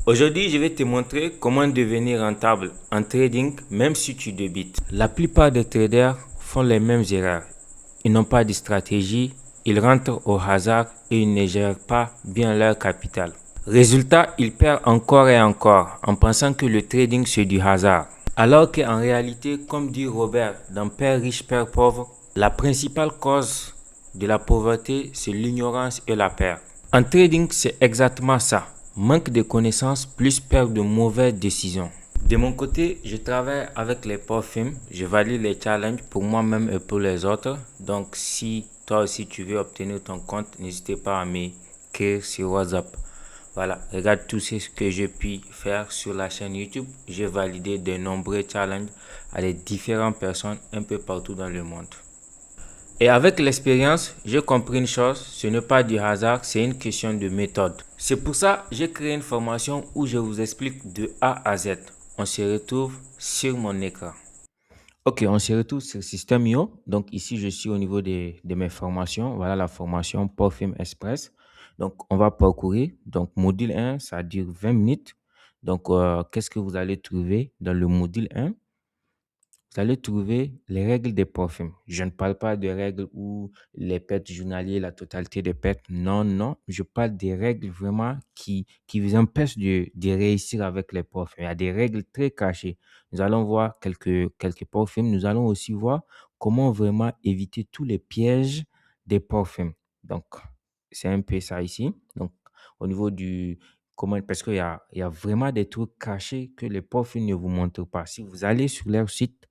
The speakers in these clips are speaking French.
Aujourd'hui, je vais te montrer comment devenir rentable en trading même si tu débites. La plupart des traders font les mêmes erreurs. Ils n'ont pas de stratégie, ils rentrent au hasard et ils ne gèrent pas bien leur capital. Résultat, ils perdent encore et encore en pensant que le trading c'est du hasard. Alors qu'en réalité, comme dit Robert dans Père riche, Père pauvre, la principale cause de la pauvreté, c'est l'ignorance et la perte. En trading, c'est exactement ça. Manque de connaissances plus peur de mauvaises décisions. De mon côté, je travaille avec les parfums. Je valide les challenges pour moi-même et pour les autres. Donc, si toi aussi tu veux obtenir ton compte, n'hésitez pas à m'écrire sur WhatsApp. Voilà, regarde tout ce que j'ai pu faire sur la chaîne YouTube. J'ai validé de nombreux challenges à des différentes personnes un peu partout dans le monde. Et avec l'expérience, j'ai compris une chose, ce n'est pas du hasard, c'est une question de méthode. C'est pour ça que j'ai créé une formation où je vous explique de A à Z. On se retrouve sur mon écran. Ok, on se retrouve sur System.io. Donc ici, je suis au niveau de mes formations. Voilà la formation Parfum Express. Donc on va parcourir. Donc module 1, ça dure 20 minutes. Donc qu'est-ce que vous allez trouver dans le module 1? Vous allez trouver les règles des parfums. Je ne parle pas de règles où les pertes journaliers, la totalité des pertes. Non, non. Je parle des règles vraiment qui vous empêchent de réussir avec les parfums. Il y a des règles très cachées. Nous allons voir quelques parfums. Nous allons aussi voir comment vraiment éviter tous les pièges des parfums. Donc, c'est un peu ça ici. Donc, au niveau du, comment, parce qu'il y a vraiment des trucs cachés que les parfums ne vous montrent pas. Si vous allez sur leur site,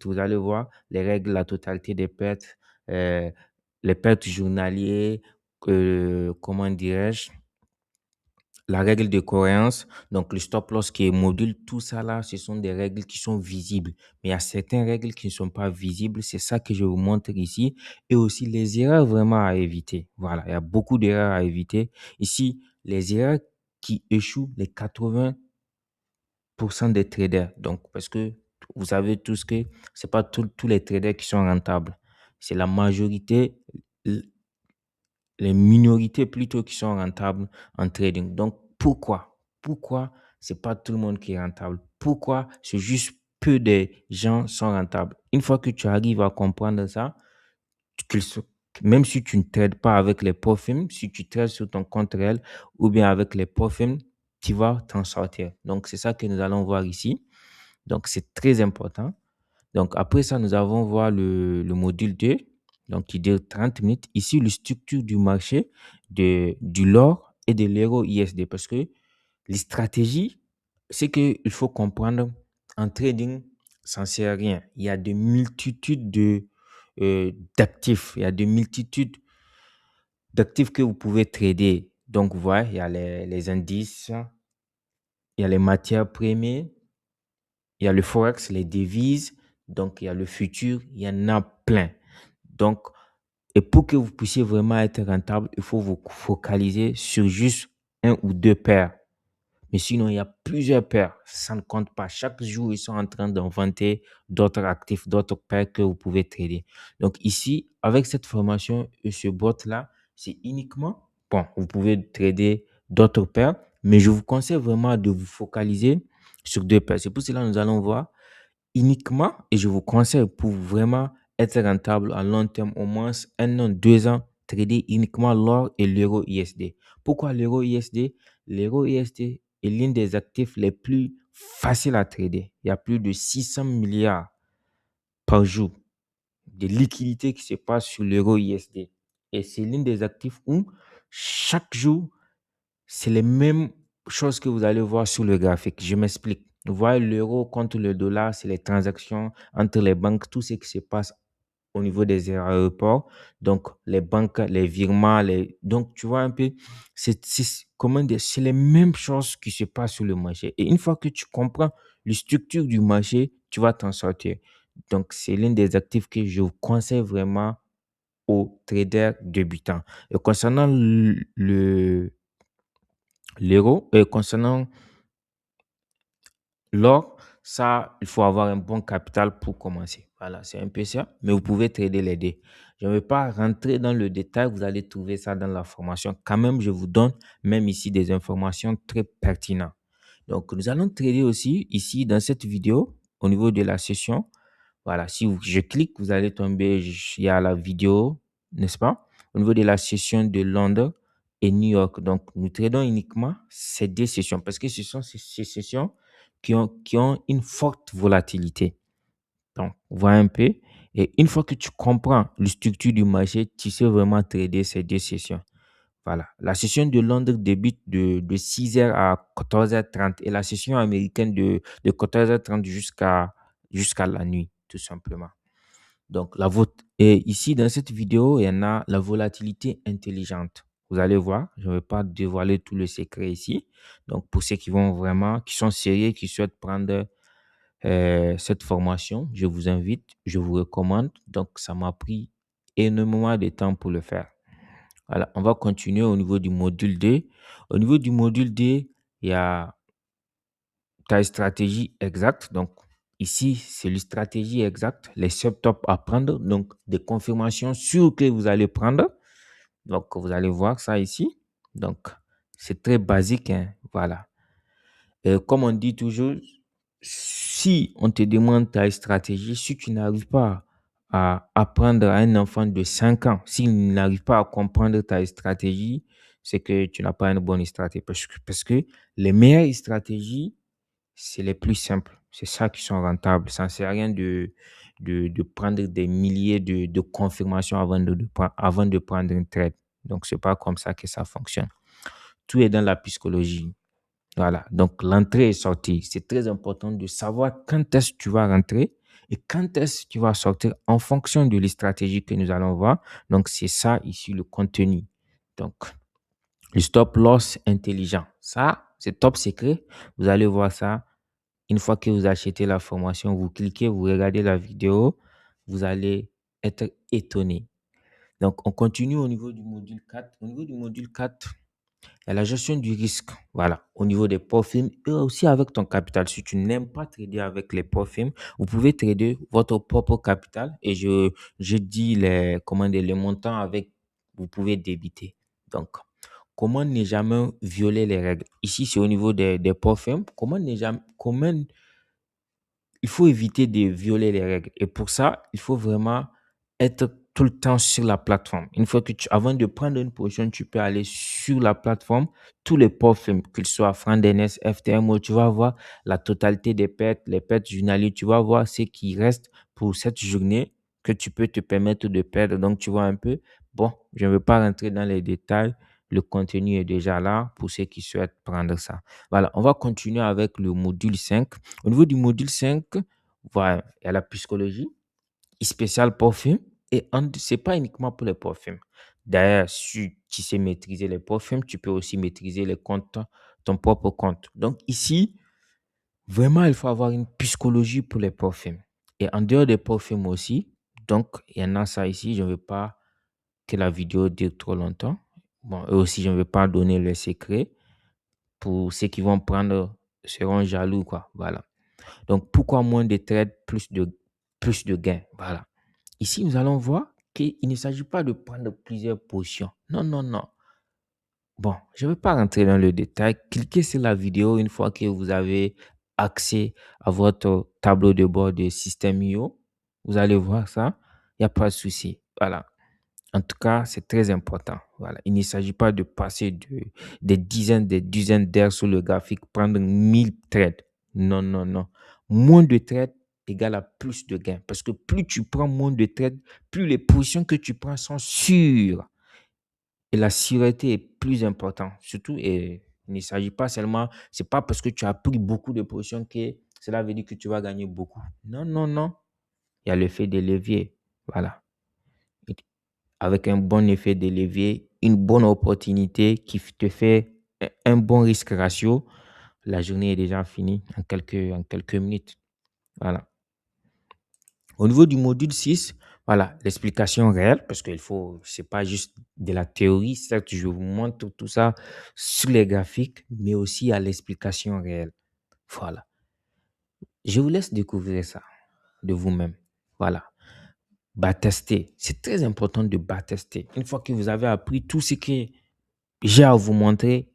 vous allez voir les règles, la totalité des pertes, euh, les pertes journalières, comment dirais-je, la règle de cohérence, donc le stop loss qui est module, tout ça là, ce sont des règles qui sont visibles. Mais il y a certaines règles qui ne sont pas visibles, c'est ça que je vous montre ici. Et aussi les erreurs vraiment à éviter. Voilà, il y a beaucoup d'erreurs à éviter. Ici, les erreurs qui échouent les 80% des traders. Donc, parce que vous savez tous que c'est pas tous les traders qui sont rentables. C'est la majorité, les minorités plutôt qui sont rentables en trading. Donc, pourquoi c'est pas tout le monde qui est rentable? Pourquoi c'est juste peu de gens sont rentables? Une fois que tu arrives à comprendre ça, qu'ils se- même si tu ne trades pas avec les profils, si tu trades sur ton compte réel ou bien avec les profils, tu vas t'en sortir. Donc, c'est ça que nous allons voir ici. Donc, c'est très important. Donc, après ça, nous allons voir le module 2, donc qui dure 30 minutes. Ici, la structure du marché du l'or et de l'euro ISD. Parce que les stratégies, c'est qu'il faut comprendre en trading, ça ne sert à rien. Il y a de multitudes d'actifs. Il y a de multitudes d'actifs que vous pouvez trader. Donc, vous voyez, il y a les indices, il y a les matières premières, il y a le forex, les devises, donc il y a le futur, il y en a plein. Donc, et pour que vous puissiez vraiment être rentable, il faut vous focaliser sur juste un ou deux paires. Mais sinon, il y a plusieurs paires. Ça ne compte pas. Chaque jour, ils sont en train d'inventer d'autres actifs, d'autres paires que vous pouvez trader. Donc ici, avec cette formation et ce bot-là, c'est uniquement, bon, vous pouvez trader d'autres paires, mais je vous conseille vraiment de vous focaliser sur deux paires. C'est pour cela que nous allons voir uniquement, et je vous conseille pour vraiment être rentable à long terme, au moins 1 an, 2 ans, trader uniquement l'or et l'euro ISD. Pourquoi l'euro ISD? L'euro ISD est l'un des actifs les plus faciles à trader. Il y a plus de 600 milliards par jour de liquidités qui se passent sur l'euro ISD. Et c'est l'un des actifs où chaque jour, c'est les mêmes choses que vous allez voir sur le graphique. Je m'explique. Vous voyez l'euro contre le dollar, c'est les transactions entre les banques, tout ce qui se passe au niveau des aéroports. Donc, les banques, les virements, donc tu vois un peu, comment dire, c'est les mêmes choses qui se passent sur le marché. Et une fois que tu comprends la structure du marché, tu vas t'en sortir. Donc, c'est l'un des actifs que je vous conseille vraiment aux traders débutants. Et concernant l'euro, concernant l'or, ça, il faut avoir un bon capital pour commencer. Voilà, c'est un peu ça, mais vous pouvez trader les deux. Je ne vais pas rentrer dans le détail, vous allez trouver ça dans la formation. Quand même, je vous donne même ici des informations très pertinentes. Donc, nous allons trader aussi ici dans cette vidéo au niveau de la session. Voilà, si je clique, vous allez tomber, il y a la vidéo, n'est-ce pas? Au niveau de la session de Londres et New York. Donc, nous tradons uniquement ces deux sessions parce que ce sont ces sessions qui ont une forte volatilité. Donc, voilà un peu. Et une fois que tu comprends la structure du marché, tu sais vraiment trader ces deux sessions. Voilà. La session de Londres débute de 6 heures à 14h30 et la session américaine de 14h30 jusqu'à la nuit, tout simplement. Donc, et ici, dans cette vidéo, il y en a la volatilité intelligente. Vous allez voir, je ne vais pas dévoiler tout le secret ici. Donc, pour ceux qui sont sérieux, qui souhaitent prendre cette formation, je vous invite, je vous recommande. Donc, ça m'a pris énormément de temps pour le faire. Voilà, on va continuer au niveau du module D. Au niveau du module D, il y a ta stratégie exacte. Donc, ici, c'est la stratégie exacte, les subtops à prendre, donc des confirmations sûres que vous allez prendre. Donc, vous allez voir ça ici. Donc, c'est très basique, hein. Voilà. Comme on dit toujours, si on te demande ta stratégie, si tu n'arrives pas à apprendre à un enfant de 5 ans, s'il n'arrive pas à comprendre ta stratégie, c'est que tu n'as pas une bonne stratégie. Parce que les meilleures stratégies, c'est les plus simples. C'est ça qui sont rentables. Ça ne sert à rien de prendre des milliers de confirmations avant de prendre une trade. Donc, ce n'est pas comme ça que ça fonctionne. Tout est dans la psychologie. Voilà, donc l'entrée et sortie, c'est très important de savoir quand est-ce que tu vas rentrer et quand est-ce que tu vas sortir en fonction de les stratégies que nous allons voir. Donc, c'est ça ici le contenu. Donc, le stop loss intelligent, ça, c'est top secret. Vous allez voir ça une fois que vous achetez la formation. Vous cliquez, vous regardez la vidéo, vous allez être étonné. Donc, on continue au niveau du module 4. Au niveau du module 4, il y a la gestion du risque, voilà, au niveau des profils et aussi avec ton capital. Si tu n'aimes pas trader avec les profils, vous pouvez trader votre propre capital et je dis comment dire, les montants avec, vous pouvez débiter. Donc, comment ne jamais violer les règles? Ici, c'est au niveau des profils. Il faut éviter de violer les règles. Et pour ça, il faut vraiment être tout le temps sur la plateforme. Une fois que avant de prendre une position, tu peux aller sur la plateforme, tous les profils, qu'ils soient FranDNS, FTMO, tu vas voir la totalité des pertes, les pertes journalières, tu vas voir ce qui reste pour cette journée que tu peux te permettre de perdre. Donc, tu vois un peu, bon, je ne veux pas rentrer dans les détails. Le contenu est déjà là pour ceux qui souhaitent prendre ça. Voilà, on va continuer avec le module 5. Au niveau du module 5, voilà, il y a la psychologie, spécial parfum. Et ce n'est pas uniquement pour les parfums. D'ailleurs, si tu sais maîtriser les parfums, tu peux aussi maîtriser les comptes, ton propre compte. Donc ici, vraiment, il faut avoir une psychologie pour les parfums. Et en dehors des parfums aussi, donc il y en a ça ici, je ne veux pas que la vidéo dure trop longtemps. Bon, et aussi, je ne veux pas donner le secret. Pour ceux qui vont prendre, seront jaloux, quoi. Voilà. Donc, pourquoi moins de trades, plus de gains? Voilà. Ici, nous allons voir qu'il ne s'agit pas de prendre plusieurs positions. Non, non, non. Bon, je ne vais pas rentrer dans le détail. Cliquez sur la vidéo une fois que vous avez accès à votre tableau de bord de System.io. Vous allez voir ça. Il n'y a pas de souci. Voilà. En tout cas, c'est très important. Voilà. Il ne s'agit pas de passer des dizaines d'heures sur le graphique, prendre 1000 trades. Non, non, non. Moins de trades égale à plus de gains. Parce que plus tu prends moins de trades, plus les positions que tu prends sont sûres. Et la sûreté est plus importante. Surtout, et il ne s'agit pas seulement, c'est pas parce que tu as pris beaucoup de positions que cela veut dire que tu vas gagner beaucoup. Non, non, non. Il y a l'effet de levier. Voilà. Avec un bon effet de levier, une bonne opportunité qui te fait un bon risque ratio, la journée est déjà finie en quelques minutes. Voilà. Au niveau du module 6, voilà, l'explication réelle, parce qu'il faut, c'est pas juste de la théorie, certes, je vous montre tout ça sur les graphiques, mais aussi à l'explication réelle. Voilà. Je vous laisse découvrir ça de vous-même. Voilà. Tester. C'est très important de tester. Une fois que vous avez appris tout ce que j'ai à vous montrer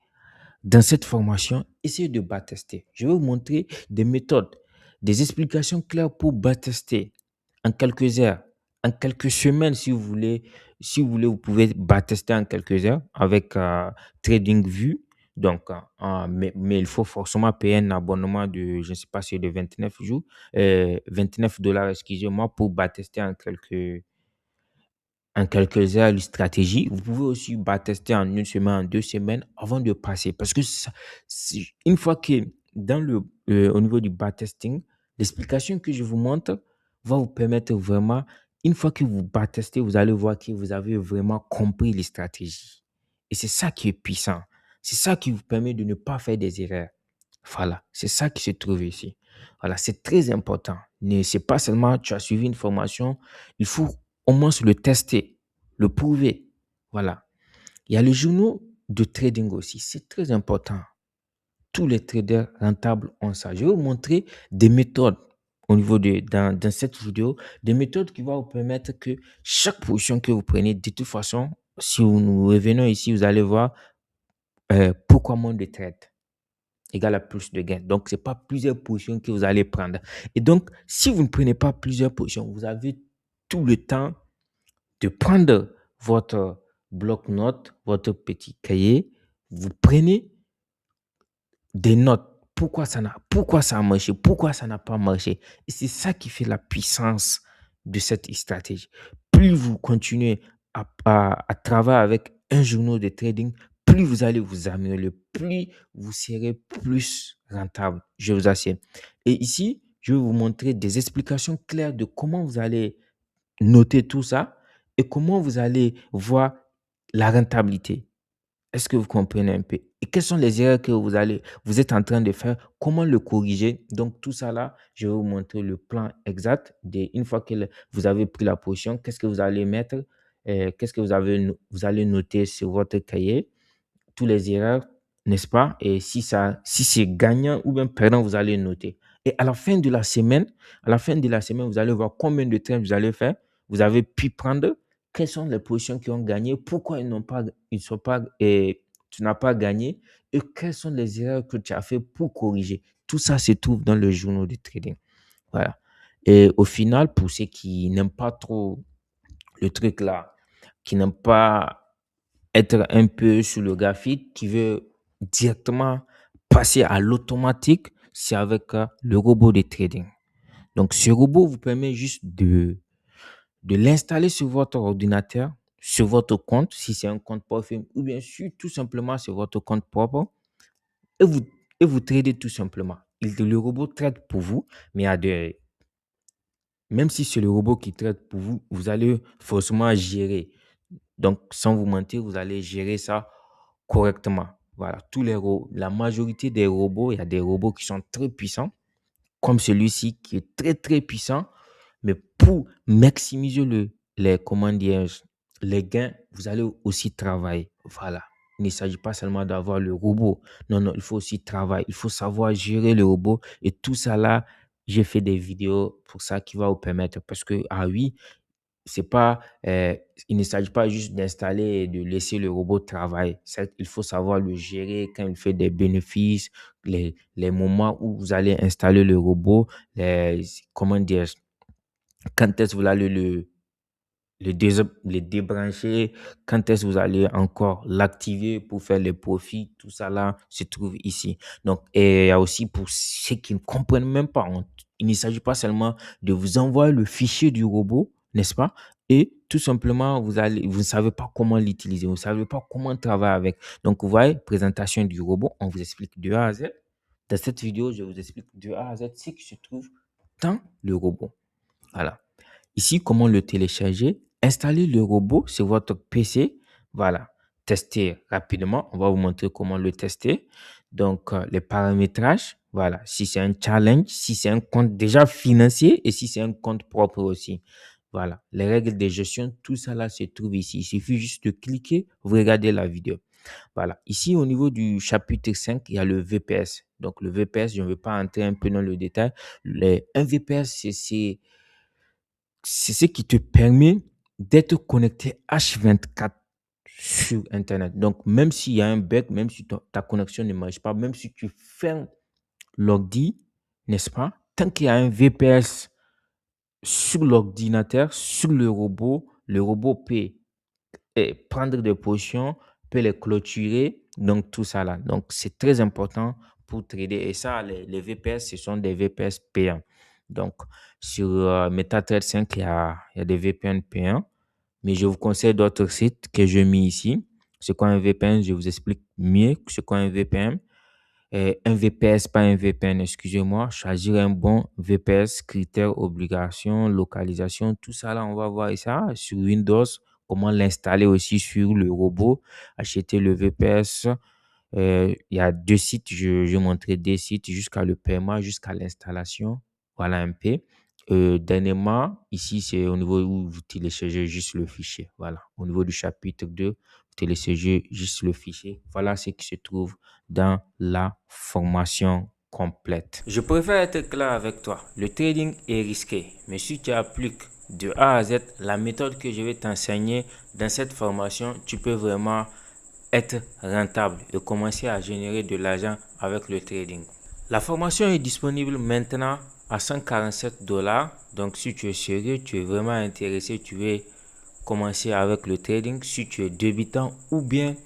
dans cette formation, essayez de tester. Je vais vous montrer des méthodes, des explications claires pour tester en quelques heures, en quelques semaines si vous voulez. Si vous voulez, vous pouvez tester en quelques heures avec TradingView. Donc, mais il faut forcément payer un abonnement de, je ne sais pas si c'est de 29 jours, 29 dollars, excusez-moi, pour tester en quelques heures les stratégies. Vous pouvez aussi tester en une semaine, en 2 semaines avant de passer. Parce que une fois que au niveau du testing, l'explication que je vous montre va vous permettre vraiment, une fois que vous testez, vous allez voir que vous avez vraiment compris les stratégies. Et c'est ça qui est puissant. C'est ça qui vous permet de ne pas faire des erreurs. Voilà, c'est ça qui se trouve ici. Voilà, c'est très important. Ne c'est pas seulement tu as suivi une formation, il faut au moins le tester, le prouver. Voilà. Il y a les journaux de trading aussi. C'est très important. Tous les traders rentables ont ça. Je vais vous montrer des méthodes au niveau dans cette vidéo, des méthodes qui vont vous permettre que chaque position que vous prenez, de toute façon, si nous revenons ici, vous allez voir pourquoi moins de trades égale à plus de gains. Donc, ce n'est pas plusieurs positions que vous allez prendre. Et donc, si vous ne prenez pas plusieurs positions, vous avez tout le temps de prendre votre bloc-notes, votre petit cahier, vous prenez des notes. Pourquoi ça a marché, pourquoi ça n'a pas marché. Et c'est ça qui fait la puissance de cette stratégie. Plus vous continuez à travailler avec un journal de trading, plus vous allez vous améliorer, plus vous serez plus rentable, je vous assure. Et ici, je vais vous montrer des explications claires de comment vous allez noter tout ça et comment vous allez voir la rentabilité. Est-ce que vous comprenez un peu? Et quelles sont les erreurs que vous êtes en train de faire? Comment le corriger? Donc, tout ça là, je vais vous montrer le plan exact. Une fois que vous avez pris la position, qu'est-ce que vous allez mettre? Qu'est-ce que vous allez noter sur votre cahier? Tous les erreurs, n'est-ce pas? Et si c'est gagnant ou bien perdant, vous allez noter. Et à la fin de la semaine, vous allez voir combien de trades vous allez faire. Vous avez pu prendre quelles sont les positions qui ont gagné, pourquoi ils sont pas, et tu n'as pas gagné, et quelles sont les erreurs que tu as fait pour corriger. Tout ça se trouve dans le journal de trading. Voilà. Et au final, pour ceux qui n'aiment pas trop le truc là, qui n'aiment pas être un peu sur le graphique, qui veut directement passer à l'automatique, c'est avec le robot de trading. Donc, ce robot vous permet juste de l'installer sur votre ordinateur, sur votre compte, si c'est un compte profil, ou bien sûr, tout simplement sur votre compte propre, et vous tradez tout simplement. Le robot trade pour vous, mais même si c'est le robot qui trade pour vous, vous allez forcément gérer. Donc, sans vous mentir, vous allez gérer ça correctement. Voilà, la majorité des robots, il y a des robots qui sont très puissants, comme celui-ci qui est très très puissant, mais pour maximiser comment dirais-je, les gains, vous allez aussi travailler. Voilà. Il ne s'agit pas seulement d'avoir le robot. Non, non, il faut aussi travailler. Il faut savoir gérer le robot. Et tout ça là, j'ai fait des vidéos pour ça qui va vous permettre. Parce que, ah oui, c'est pas, il ne s'agit pas juste d'installer et de laisser le robot travailler. Il faut savoir le gérer quand il fait des bénéfices, les moments où vous allez installer le robot, comment dire, quand est-ce que vous allez le débrancher, quand est-ce que vous allez encore l'activer pour faire les profits, tout ça là se trouve ici. Donc, et il y a aussi pour ceux qui ne comprennent même pas, il ne s'agit pas seulement de vous envoyer le fichier du robot, n'est-ce pas? Et tout simplement, vous ne savez pas comment l'utiliser, vous ne savez pas comment travailler avec. Donc, vous voyez, présentation du robot, on vous explique de A à Z. Dans cette vidéo, je vous explique de A à Z ce qui se trouve dans le robot. Voilà. Ici, comment le télécharger? Installer le robot sur votre PC. Voilà. Tester rapidement. On va vous montrer comment le tester. Donc, les paramétrages. Voilà. Si c'est un challenge, si c'est un compte déjà financier et si c'est un compte propre aussi. Voilà. Les règles de gestion, tout ça là se trouve ici. Il suffit juste de cliquer, vous regardez la vidéo. Voilà. Ici, au niveau du chapitre 5, il y a le VPS. Donc, le VPS, je ne vais pas entrer un peu dans le détail. Un VPS, c'est ce qui te permet d'être connecté H24 sur Internet. Donc, même s'il y a un bug, même si ta connexion ne marche pas, même si tu fermes l'ordi, n'est-ce pas? Tant qu'il y a un VPS sur l'ordinateur, sur le robot peut prendre des positions, peut les clôturer, donc tout ça là. Donc, c'est très important pour trader. Et ça, les VPS, ce sont des VPS payants. Donc, sur MetaTrader 5, il y a des VPN payants, mais je vous conseille d'autres sites que j'ai mis ici. C'est quoi un VPN? Je vous explique mieux c'est quoi un VPN. Un VPS, pas un VPN, excusez-moi. Choisir un bon VPS, critères, obligations, localisation, tout ça là, on va voir ça sur Windows. Comment l'installer aussi sur le robot. Acheter le VPS. Il y a deux sites, je montrer des sites jusqu'à le paiement, jusqu'à l'installation. Voilà un peu. Dernièrement, ici, c'est au niveau où vous téléchargez juste le fichier. Voilà. Au niveau du chapitre 2, vous téléchargez juste le fichier. Voilà ce qui se trouve dans la formation complète. Je préfère être clair avec toi. Le trading est risqué, mais si tu appliques de A à Z la méthode que je vais t'enseigner dans cette formation, tu peux vraiment être rentable et commencer à générer de l'argent avec le trading. La formation est disponible maintenant à 147 $. Donc, si tu es sérieux, tu es vraiment intéressé, tu veux commencer avec le trading, si tu es débutant ou bien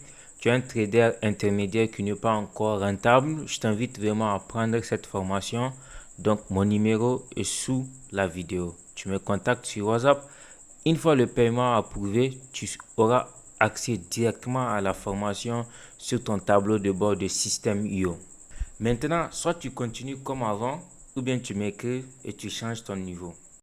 tu es un trader intermédiaire qui n'est pas encore rentable, je t'invite vraiment à prendre cette formation. Donc, mon numéro est sous la vidéo. Tu me contactes sur WhatsApp. Une fois le paiement approuvé, tu auras accès directement à la formation sur ton tableau de bord de Système.io. Maintenant, soit tu continues comme avant, ou bien tu m'écris et tu changes ton niveau.